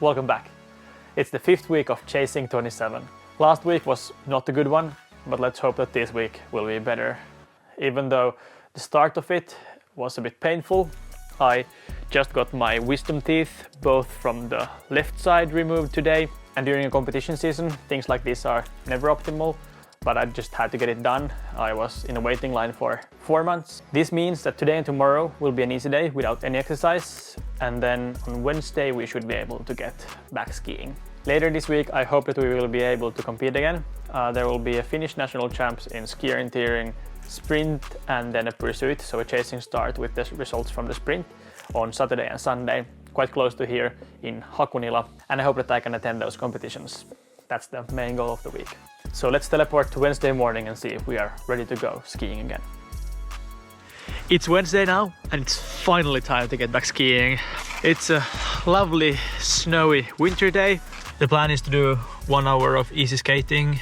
welcome back. It's the 5th week of chasing 27. Last week was not a good one, but let's hope that this week will be better. Even though the start of it was a bit painful, I just got my wisdom teeth, both from the left side, removed today. And during a competition season, things like this are never optimal, but I just had to get it done. I was in a waiting line for 4 months. This means that today and tomorrow will be an easy day without any exercise, and then on Wednesday we should be able to get back skiing. Later this week I hope that we will be able to compete again. There will be a Finnish national champs in ski orienteering sprint and then a pursuit, so a chasing start with the results from the sprint on Saturday and Sunday, quite close to here in Hakunila, and I hope that I can attend those competitions. That's the main goal of the week. So let's teleport to Wednesday morning and see if we are ready to go skiing again. It's Wednesday now and it's finally time to get back skiing. It's a lovely snowy winter day. The plan is to do 1 hour of easy skating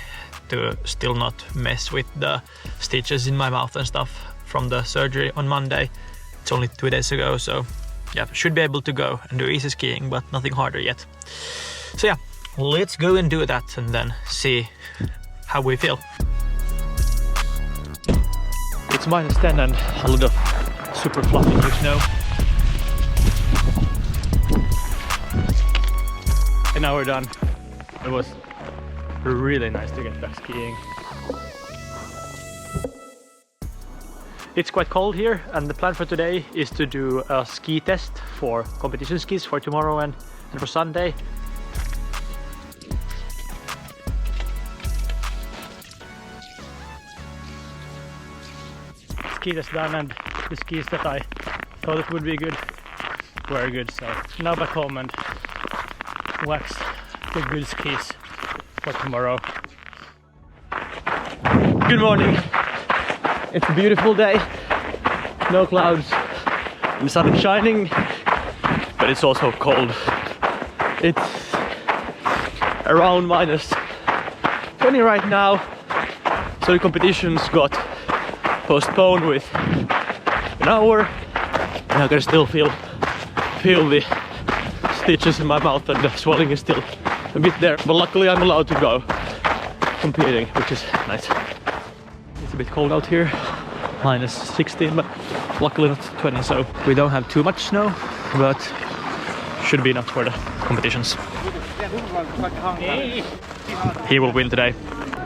to still not mess with the stitches in my mouth and stuff from the surgery on Monday. It's only 2 days ago, so yeah, should be able to go and do easy skiing, but nothing harder yet. So yeah, let's go and do that and then see how we feel. It's -10 and a lot of super fluffy new snow. And now we're done. It was really nice to get back skiing. It's quite cold here, and the plan for today is to do a ski test for competition skis for tomorrow and for Sunday. Ski test done, and the skis that I thought it would be good were good, so now back home and wax the good skis for tomorrow. Good morning! It's a beautiful day, no clouds, the sun is shining, but it's also cold. It's around -20 right now, so the competitions got postponed with an hour, and I can still feel the stitches in my mouth, and the swelling is still a bit there, but luckily I'm allowed to go competing, which is nice. It's a bit cold out here, -16, but luckily not 20, so we don't have too much snow, but should be enough for the competitions. He will win today.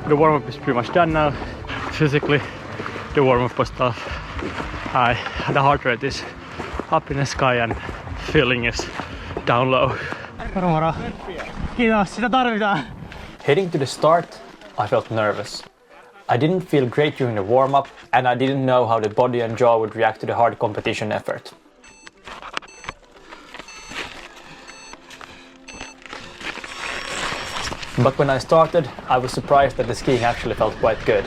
The warm-up is pretty much done now. Physically, the warm-up was tough. The heart rate is up in the sky and feeling is down low. Heading to the start, I felt nervous. I didn't feel great during the warm-up, and I didn't know how the body and jaw would react to the hard competition effort. But when I started, I was surprised that the skiing actually felt quite good.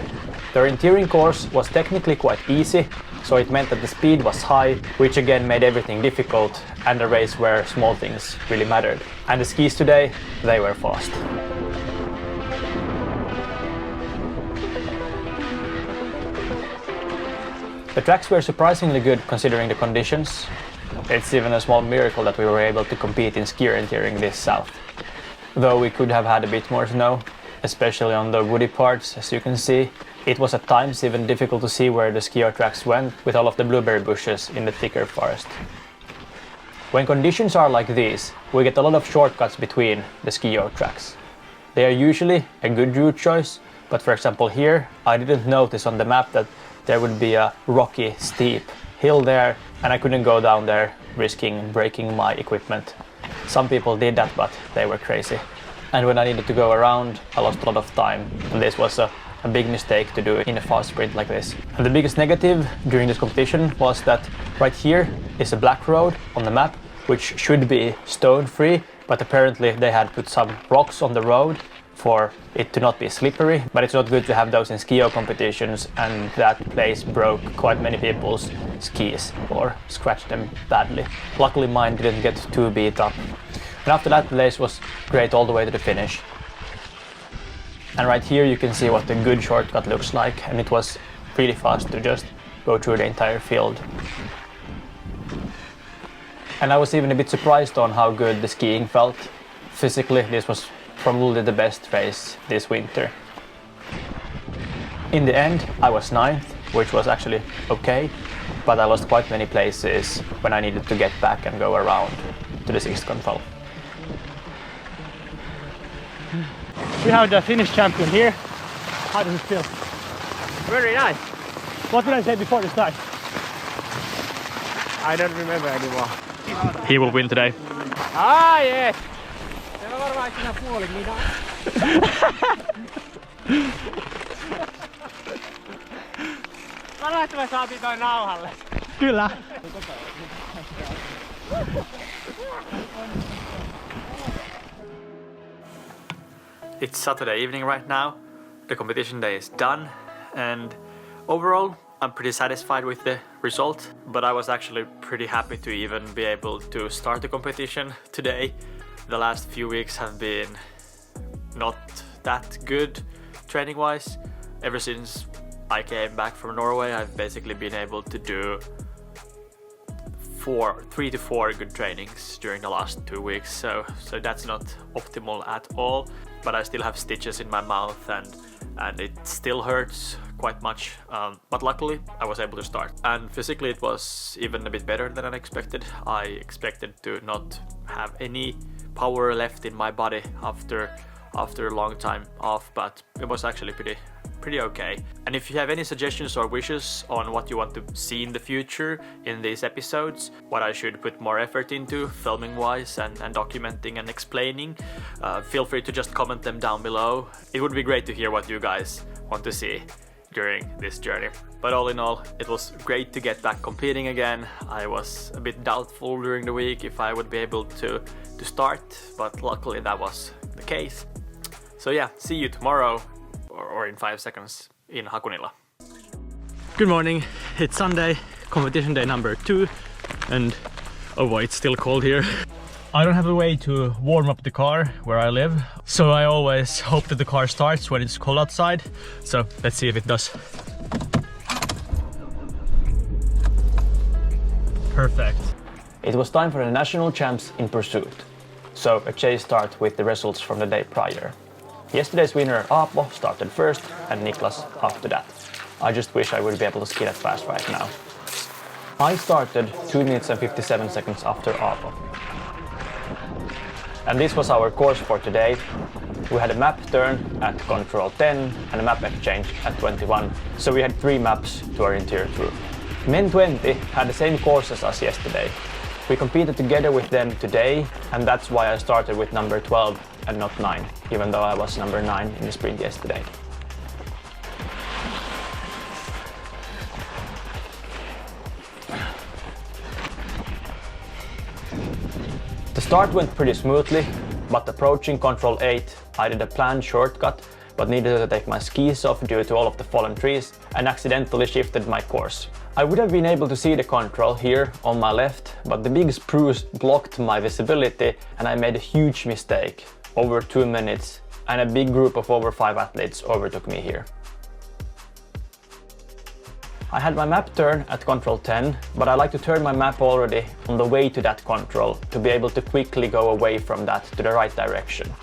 The orienteering course was technically quite easy, so it meant that the speed was high, which again made everything difficult, and a race where small things really mattered. And the skis today, they were fast. The tracks were surprisingly good considering the conditions. It's even a small miracle that we were able to compete in ski orienteering this south. Though we could have had a bit more snow, especially on the woody parts, as you can see. It was at times even difficult to see where the skier tracks went with all of the blueberry bushes in the thicker forest. When conditions are like these, we get a lot of shortcuts between the skier tracks. They are usually a good route choice, but for example here, I didn't notice on the map that there would be a rocky, steep hill there, and I couldn't go down there risking breaking my equipment. Some people did that, but they were crazy. And when I needed to go around, I lost a lot of time, and this was a big mistake to do in a fast sprint like this. And the biggest negative during this competition was that right here is a black road on the map, which should be stone-free, but apparently they had put some rocks on the road for it to not be slippery, but it's not good to have those in ski competitions, and that place broke quite many people's skis or scratched them badly. Luckily mine didn't get too beat up. And after that, the place was great all the way to the finish. And right here you can see what the good shortcut looks like, and it was really fast to just go through the entire field. And I was even a bit surprised on how good the skiing felt. physically this was probably the best race this winter. In the end, I was 9th, which was actually okay, but I lost quite many places when I needed to get back and go around to the 6th control. We have the Finnish champion here. How does it feel? Very nice. What did I say before the start? I don't remember anymore. He will win today. Ah, yes! Se on varmaan siinä puoli minä. Sanoin, että me saatiin toi nauhalle. Kyllä. It's Saturday evening right now. The competition day is done, and overall I'm pretty satisfied with the result, but I was actually pretty happy to even be able to start the competition today. The last few weeks have been not that good training wise. Ever since I came back from Norway, I've basically been able to do 3 to 4 good trainings during the last 2 weeks, so that's not optimal at all. But I still have stitches in my mouth and it still hurts quite much, but luckily I was able to start. And physically it was even a bit better than I expected. I expected to not have any power left in my body after a long time off, but it was actually pretty okay. And if you have any suggestions or wishes on what you want to see in the future in these episodes, what I should put more effort into filming wise and documenting and explaining, feel free to just comment them down below. It would be great to hear what you guys want to see during this journey. But all in all, it was great to get back competing again. I was a bit doubtful during the week if I would be able to start, but luckily that was the case. So yeah, see you tomorrow or in 5 seconds in Hakunila. Good morning. It's Sunday, competition day number 2, and oh boy, it's still cold here. I don't have a way to warm up the car where I live, so I always hope that the car starts when it's cold outside. So let's see if it does. Perfect. It was time for the national champs in pursuit. So a chase start with the results from the day prior. Yesterday's winner Aapo started first and Niklas after that. I just wish I would be able to ski that fast right now. I started 2 minutes and 57 seconds after Aapo. And this was our course for today. We had a map turn at control 10 and a map exchange at 21, so we had 3 maps to orienteer through. Men 20 had the same course as us yesterday. We competed together with them today, and that's why I started with number 12 and not 9, even though I was number 9 in the sprint yesterday. The start went pretty smoothly, but approaching control 8, I did a planned shortcut, but needed to take my skis off due to all of the fallen trees and accidentally shifted my course. I would have been able to see the control here on my left, but the big spruce blocked my visibility and I made a huge mistake. Over 2 minutes, and a big group of over 5 athletes overtook me here. I had my map turn at control 10, but I like to turn my map already on the way to that control to be able to quickly go away from that to the right direction.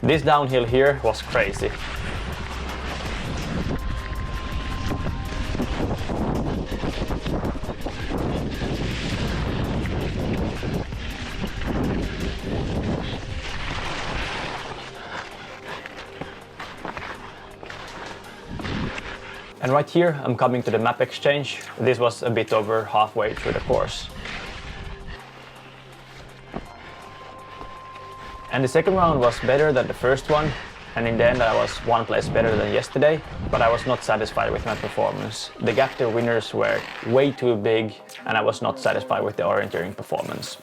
This downhill here was crazy. And right here, I'm coming to the map exchange. This was a bit over halfway through the course. And the second round was better than the first one, and in the end I was 1 place better than yesterday, but I was not satisfied with my performance. The gap to winners were way too big, and I was not satisfied with the orienteering performance.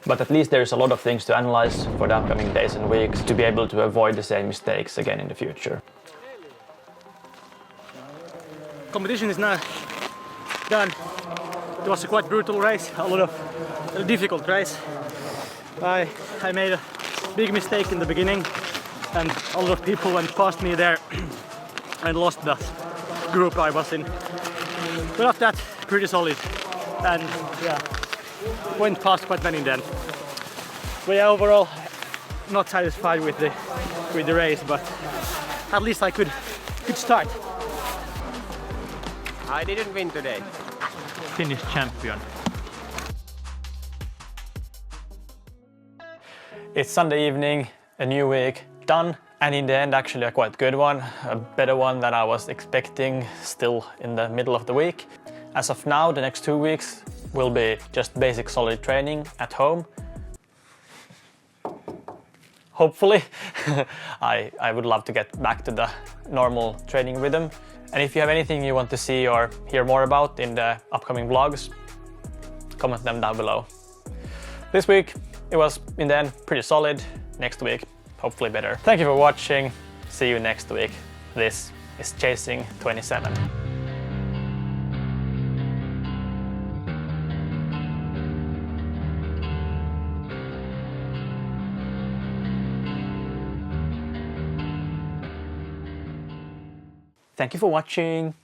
But at least there's a lot of things to analyze for the upcoming days and weeks to be able to avoid the same mistakes again in the future. Competition is now done. It was a quite brutal race, a difficult race. I made a big mistake in the beginning and a lot of people went past me there and lost the group I was in. But after that, pretty solid and yeah, went past quite many then. But yeah, overall, not satisfied with the race, but at least I could start. I didn't win today. Finnish champion. It's Sunday evening, a new week done, and in the end actually a quite good one, a better one than I was expecting still in the middle of the week. As of now, the next 2 weeks will be just basic solid training at home. Hopefully. I would love to get back to the normal training rhythm. And if you have anything you want to see or hear more about in the upcoming vlogs, comment them down below. This week it was in the end pretty solid. Next week hopefully better. Thank you for watching. See you next week. This is Chasing 27. Thank you for watching.